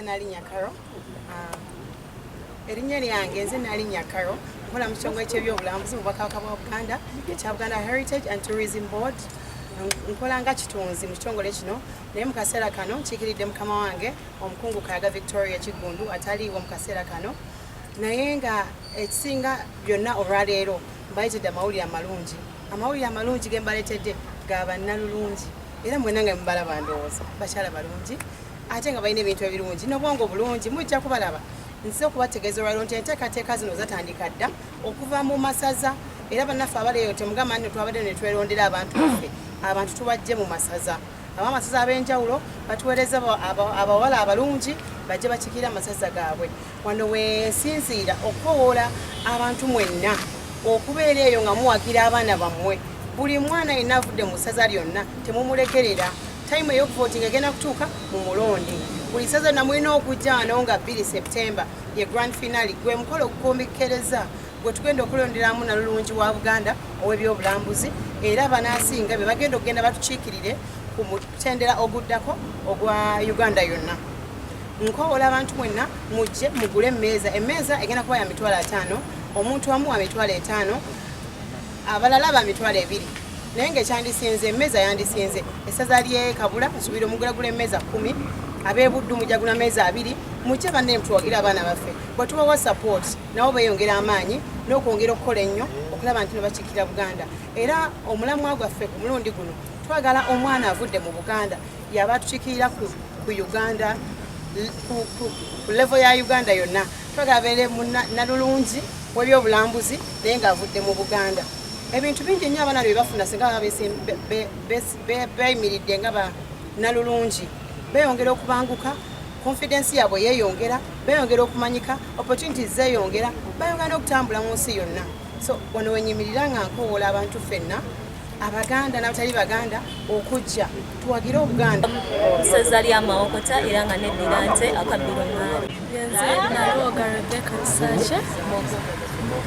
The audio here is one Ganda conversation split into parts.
nali Nyakaro. Erinnya lyange nze nali Nyakaro. Nkola mu kitongole ky'ebyobulambuzi mu Bwakabaka bwa Buganda ekya Buganda Heritage and Tourism Board. Nkola nga kitunzi mu kitongole kino naye mu kaseera kano nkiikiridde mukama wange omukungu Kayaga Victoria Kigundu ataliiwo mu kaseera kano. Naye nga ekisinga byonna olwaleero mbayitidde amawulire amalungi. Amawulire amalungi ge mbaleetedde ga Bannalulungi. Era mwenna nga mubalaba ndowooza bakyala balungi ate nga balina ebintu ebirungi n'obwongo bulungi mujja kubalaba. Nze okubategeeza olwaleero nti enteekateeka zino zatandika dda okuva mu masaza era bannaffe abaleeyo temugamba nti twabadde ne twerondera abantu baffe abantu tubajje mu masaza. Ab'amasaza ab'enjawulo batuweereza abawala abalungi bajje bakikira amasaza gaabwe. Wano wensinziira okukowoola abantu mwenna okubeera eyo nga muwagira abaana bammwe. Buli mwana yenna avudde mu ssaza lyonna temumulekerera. Time ey'okuvootinga egenda kutuuka mu mulondi. Buli ssaza namulina okujja wano nga 2 September ye grand finale gwe mukolo okukomekkereza gwe tugenda okulonderamu Nnalulungi wa Buganda ow'ebyobulambuzi era banaasinga be bagenda okugenda batukiikirire ku mutendera oguddako ogwa Uganda yonna. Nkowoola abantu mwenna mujje mugule emmeeza egenda kuba ya $5,000 omuntu wamu wa $5,000 abalala ba $2,000 naye ng'ekyandisinze emmeeza yandisinze essaza ly'e Kabula nsuubira omugulagula emmeeza 10 ab'Ebuddu mujagula emmeeza 2 mujje banne mutuwagira abaana baffe bwe tubawa support nabo beeyongera amaanyi n'okwongera okukola ennyo okulaba nti ne bakiikirira Buganda era omulamwa gwaffe ku mulundi guno twagala omwana avudde mu Buganda yaba atukiikirira ku Uganda ku level ya Uganda yonna twagala abeere Nnalulungi w'ebyobulambuzi naye ng'avudde mu Buganda. Ebintu bingi nnyo abaana bye bafuna singa beeyimiridde nga Bannalulungi beeyongera okubanguka confidence yaabwe yeeyongera beeyongera okumanyika opportunities zeeyongera bayongera n'okutambula mu nsi yonna. So wano wenyimirira nga nkowoola abantu ffenna Abaganda n'abatali Baganda okujja tuwagire Obuganda. Ssaza lya Mawokota era nga neddira nze akabbiro ngaali. Nze Nalwoga Rebecca Kisakye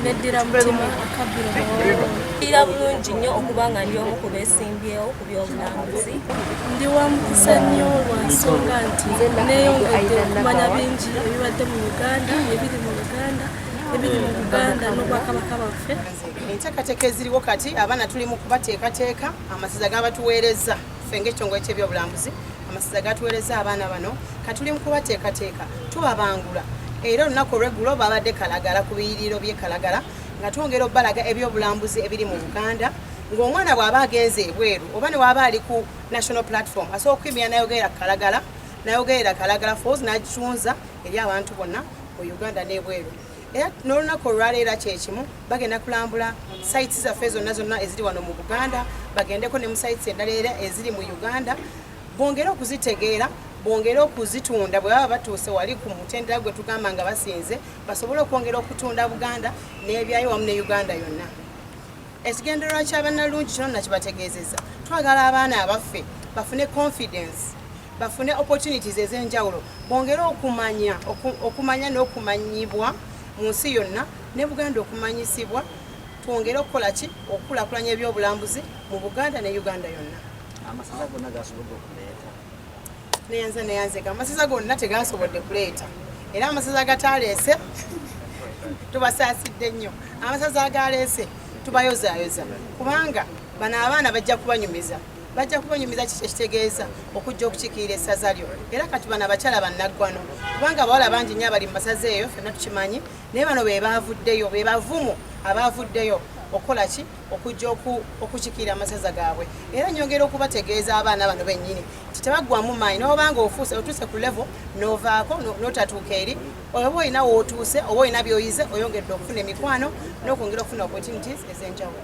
neddira mutima akabbiro Mawokota. Ira bulungi nnyo okuba nga ndi omu ku beesimbyewo ku byobulambuzi. Ndi wa mukisa nnyo lwa nsonga nti neeyongedde okumanya bingi ebibadde mu Uganda ebiri mu Uganda ebiri mu Buganda n'Obwakabaka baffe. Enteekateeka eziriwo kati abaana tuli mu kubateekateeka amasaza gabatuweereza ffe ng'ekitongole ky'ebyobulambuzi amasaza gatuweereza abaana bano kati tuli mu kubateekateeka tubabangula era olunaku olw'eggulo babadde Kalagala ku biyiriro by'e Kalagala nga twongera obbalaga ebyobulambuzi ebiri mu Buganda ng'omwana bw'aba agenze ebweru oba ne waba ali ku national platform asobola okuyimira nayogerera Kalagala Falls n'agitunza eri abantu bonna mu Uganda n'ebweru. Era n'olunaku olwaleero kyekimu bagenda kulambula sites zaffe zonna eziri wano mu Buganda bagendeko ne mu sites endala era eziri mu Uganda bongere okuzitegeera bongere okuzitunda bwe baba batuuse wali ku mutendera gwe tugamba nga basinze basobole okwongera okutunda Buganda n'ebyayo wamu ne Uganda yonna. Ekigendererwa kya Bannalulungi kino nakibategeezezza twagala abaana abaffe bafune confidence bafune opportunities ez'enjawulo bongere okumanya n'okumanyibwa mu nsi yonna ne Buganda okumanyisibwa twongere okukola ki okukulaakulanya ebyobulambuzi mu Buganda ne Uganda yonna. Amasaza gonna gasobodde okuleeta neyanzeka amasaza gonna tegasobodde kuleeta era amasaza gataleese tubasaasidde nnyo amasaza agaleese tubayozaayoza kubanga bano abaana bajja kubanyumiza kiki ekitegeeza okujja okukiikirira essaza lyo era kati bano abakyala bannaggwano kubanga abawala bangi nnyo abali mu masaza eyo ffenna tukimanyi naye bano be baavuddeyo be bavumu abaavuddeyo okukola ki okujja okukiikirira amasaza gaabwe era nyongera okubategeeza abaana bano bennyini nti tebaggwamu maanyi n'obanga otuuse ku level n'ovaako n'otatuuka eri oba olina wootuuse oba olina by'oyize oyongedde okufuna emikwano n'okwongera okufuna opportunities ez'enjawulo.